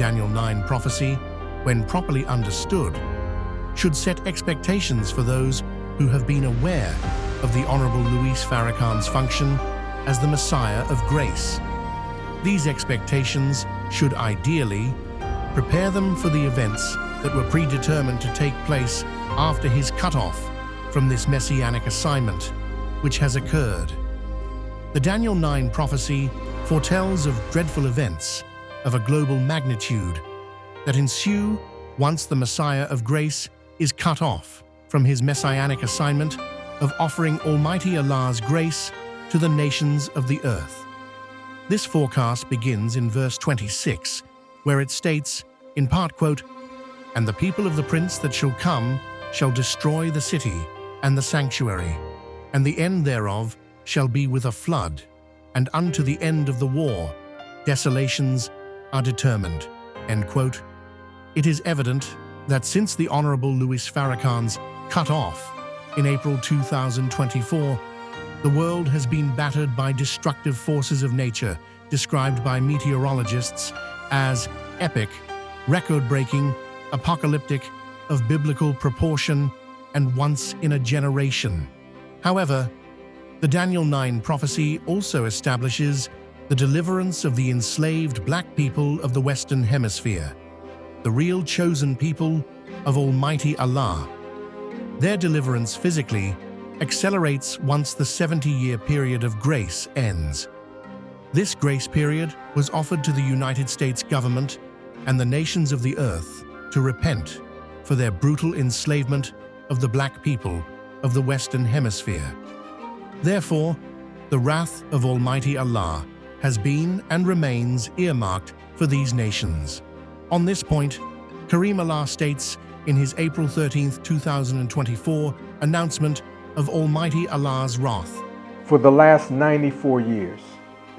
Daniel 9 prophecy, when properly understood, should set expectations for those who have been aware of the Honorable Louis Farrakhan's function as the Messiah of grace. These expectations should ideally prepare them for the events that were predetermined to take place after his cutoff from this messianic assignment, which has occurred. The Daniel 9 prophecy foretells of dreadful events of a global magnitude that ensue once the Messiah of grace is cut off from his messianic assignment of offering Almighty Allah's grace to the nations of the earth. This forecast begins in verse 26, where it states, in part, quote, "And the people of the prince that shall come shall destroy the city and the sanctuary, and the end thereof shall be with a flood, and unto the end of the war desolations are determined." End quote. It is evident that since the Honorable Louis Farrakhan's cut off in April 2024, the world has been battered by destructive forces of nature described by meteorologists as epic, record-breaking, apocalyptic, of biblical proportion, and once in a generation. However, the Daniel 9 prophecy also establishes the deliverance of the enslaved black people of the Western Hemisphere, the real chosen people of Almighty Allah. Their deliverance physically accelerates once the 70-year period of grace ends. This grace period was offered to the United States government and the nations of the earth to repent for their brutal enslavement of the black people of the Western Hemisphere. Therefore, the wrath of Almighty Allah has been and remains earmarked for these nations. On this point, Karriem Allah states in his April 13, 2024 announcement of Almighty Allah's wrath. For the last 94 years,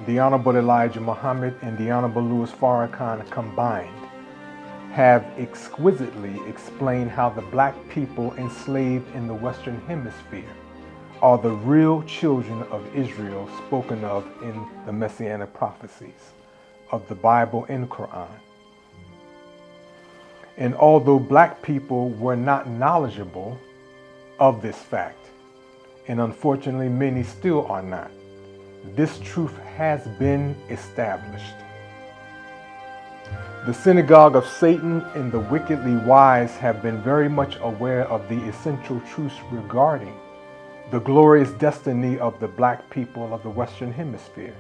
the Honorable Elijah Muhammad and the Honorable Louis Farrakhan combined have exquisitely explained how the black people enslaved in the Western Hemisphere are the real children of Israel spoken of in the Messianic prophecies of the Bible and Quran. And although black people were not knowledgeable of this fact, and unfortunately many still are not, this truth has been established. The synagogue of Satan and the wickedly wise have been very much aware of the essential truths regarding the glorious destiny of the black people of the Western Hemisphere.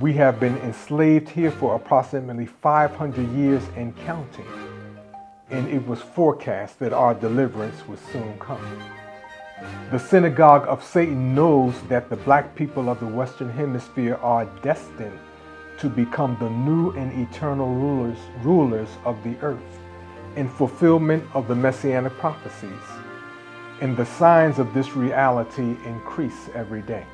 We have been enslaved here for approximately 500 years and counting, and it was forecast that our deliverance would soon come. The synagogue of Satan knows that the black people of the Western Hemisphere are destined to become the new and eternal rulers of the earth in fulfillment of the Messianic prophecies. And the signs of this reality increase every day.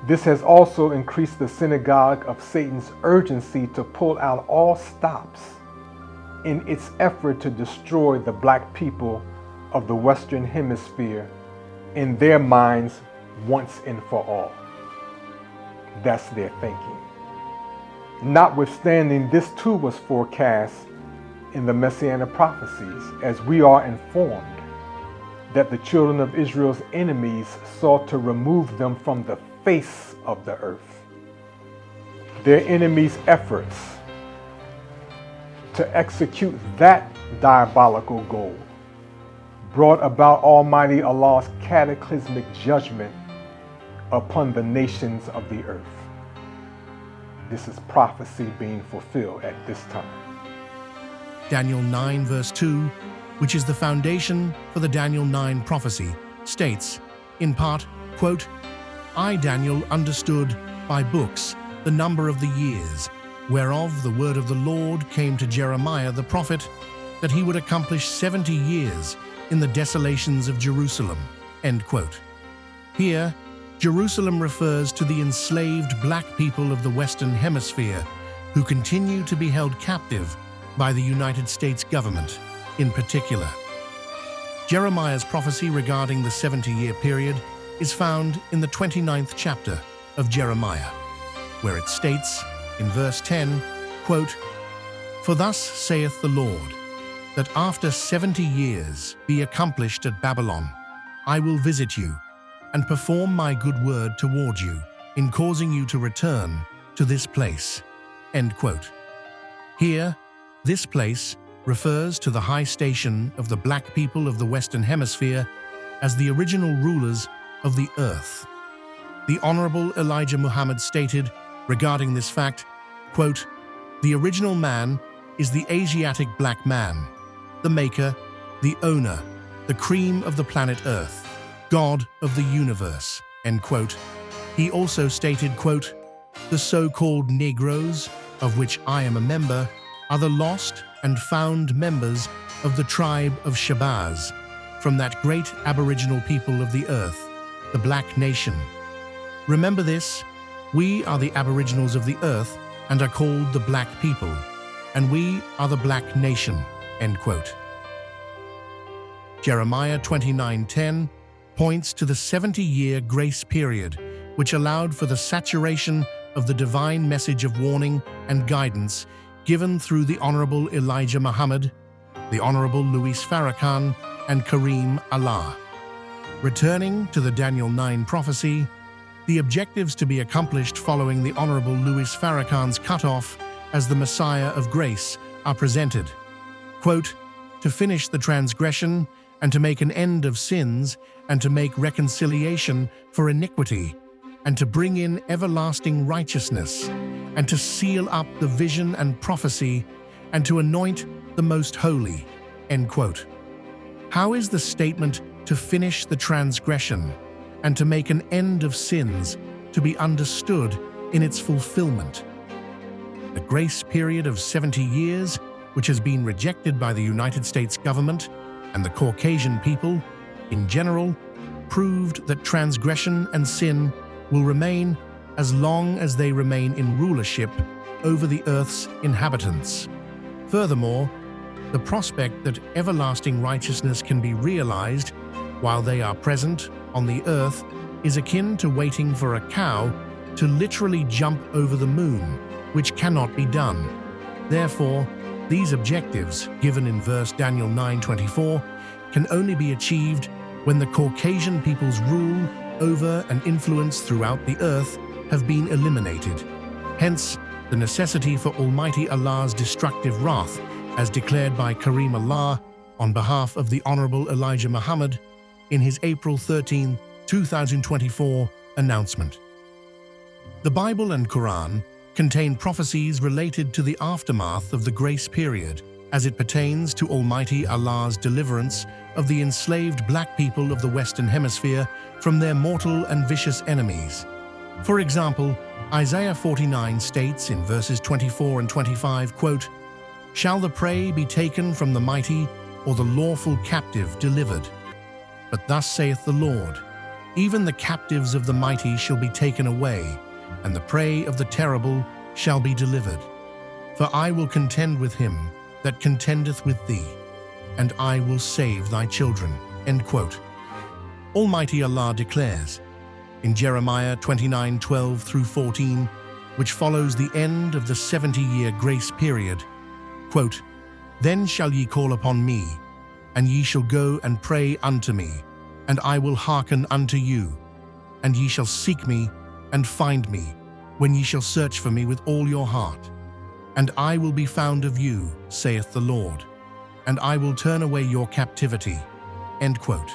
This has also increased the synagogue of Satan's urgency to pull out all stops in its effort to destroy the black people of the Western Hemisphere in their minds once and for all. That's their thinking. Notwithstanding, this too was forecast in the Messianic prophecies, as we are informed that the children of Israel's enemies sought to remove them from the face of the earth. Their enemies' efforts to execute that diabolical goal brought about Almighty Allah's cataclysmic judgment upon the nations of the earth. This is prophecy being fulfilled at this time. Daniel 9 verse 2, which is the foundation for the Daniel 9 prophecy, states, in part, quote, "I, Daniel, understood by books the number of the years, whereof the word of the Lord came to Jeremiah the prophet, that he would accomplish 70 years in the desolations of Jerusalem." End quote. Here, Jerusalem refers to the enslaved black people of the Western Hemisphere who continue to be held captive by the United States government in particular. Jeremiah's prophecy regarding the 70-year period is found in the 29th chapter of Jeremiah, where it states, in verse 10, quote, "For thus saith the Lord, that after 70 years be accomplished at Babylon, I will visit you, and perform my good word toward you, in causing you to return to this place." End quote. Here, this place refers to the high station of the black people of the Western Hemisphere as the original rulers of the earth. The Honorable Elijah Muhammad stated regarding this fact, quote, "The original man is the Asiatic black man, the maker, the owner, the cream of the planet Earth, God of the universe." End quote. He also stated, quote, "The so-called Negroes, of which I am a member, are the lost and found members of the tribe of Shabazz, from that great aboriginal people of the earth, the Black Nation. Remember this, we are the aboriginals of the earth and are called the Black people, and we are the Black Nation." End quote. Jeremiah 29:10 points to the 70-year grace period, which allowed for the saturation of the divine message of warning and guidance given through the Honorable Elijah Muhammad, the Honorable Louis Farrakhan, and Karriem Allah. Returning to the Daniel 9 prophecy, the objectives to be accomplished following the Honorable Louis Farrakhan's cutoff as the Messiah of grace are presented. Quote, "To finish the transgression, and to make an end of sins, and to make reconciliation for iniquity, and to bring in everlasting righteousness, and to seal up the vision and prophecy, and to anoint the most holy." End quote. How is the statement "to finish the transgression and to make an end of sins" to be understood in its fulfillment? The grace period of 70 years, which has been rejected by the United States government and the Caucasian people in general, proved that transgression and sin will remain as long as they remain in rulership over the earth's inhabitants. Furthermore, the prospect that everlasting righteousness can be realized while they are present on the earth is akin to waiting for a cow to literally jump over the moon, which cannot be done. Therefore, these objectives, given in verse Daniel 9:24, can only be achieved when the Caucasian people's rule over and influence throughout the earth have been eliminated. Hence, the necessity for Almighty Allah's destructive wrath, as declared by Karriem Allah on behalf of the Honorable Elijah Muhammad in his April 13, 2024 announcement. The Bible and Quran contain prophecies related to the aftermath of the grace period as it pertains to Almighty Allah's deliverance of the enslaved black people of the Western Hemisphere from their mortal and vicious enemies. For example, Isaiah 49 states in verses 24 and 25, quote, "Shall the prey be taken from the mighty, or the lawful captive delivered? But thus saith the Lord, even the captives of the mighty shall be taken away, and the prey of the terrible shall be delivered. For I will contend with him that contendeth with thee, and I will save thy children." End quote. Almighty Allah declares in Jeremiah 29:12 through 14, which follows the end of the 70-year grace period, quote, "Then shall ye call upon me, and ye shall go and pray unto me, and I will hearken unto you, and ye shall seek me and find me, when ye shall search for me with all your heart. And I will be found of you, saith the Lord, and I will turn away your captivity." End quote.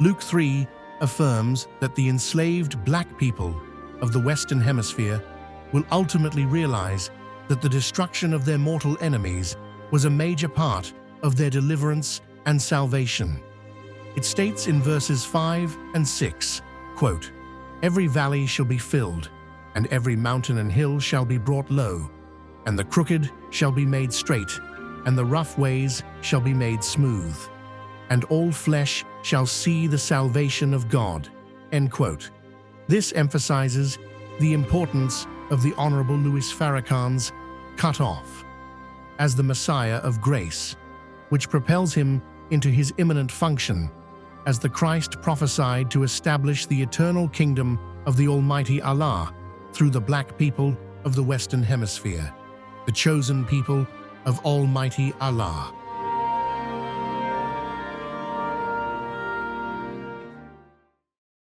Luke 3 affirms that the enslaved black people of the Western Hemisphere will ultimately realize that the destruction of their mortal enemies was a major part of their deliverance and salvation. It states in verses 5 and 6, quote, "Every valley shall be filled, and every mountain and hill shall be brought low, and the crooked shall be made straight, and the rough ways shall be made smooth, and all flesh shall see the salvation of God." End quote. This emphasizes the importance of the Honorable Louis Farrakhan's cut-off as the Messiah of grace, which propels him into his imminent function as the Christ prophesied to establish the eternal kingdom of the Almighty Allah through the black people of the Western Hemisphere, the chosen people of Almighty Allah.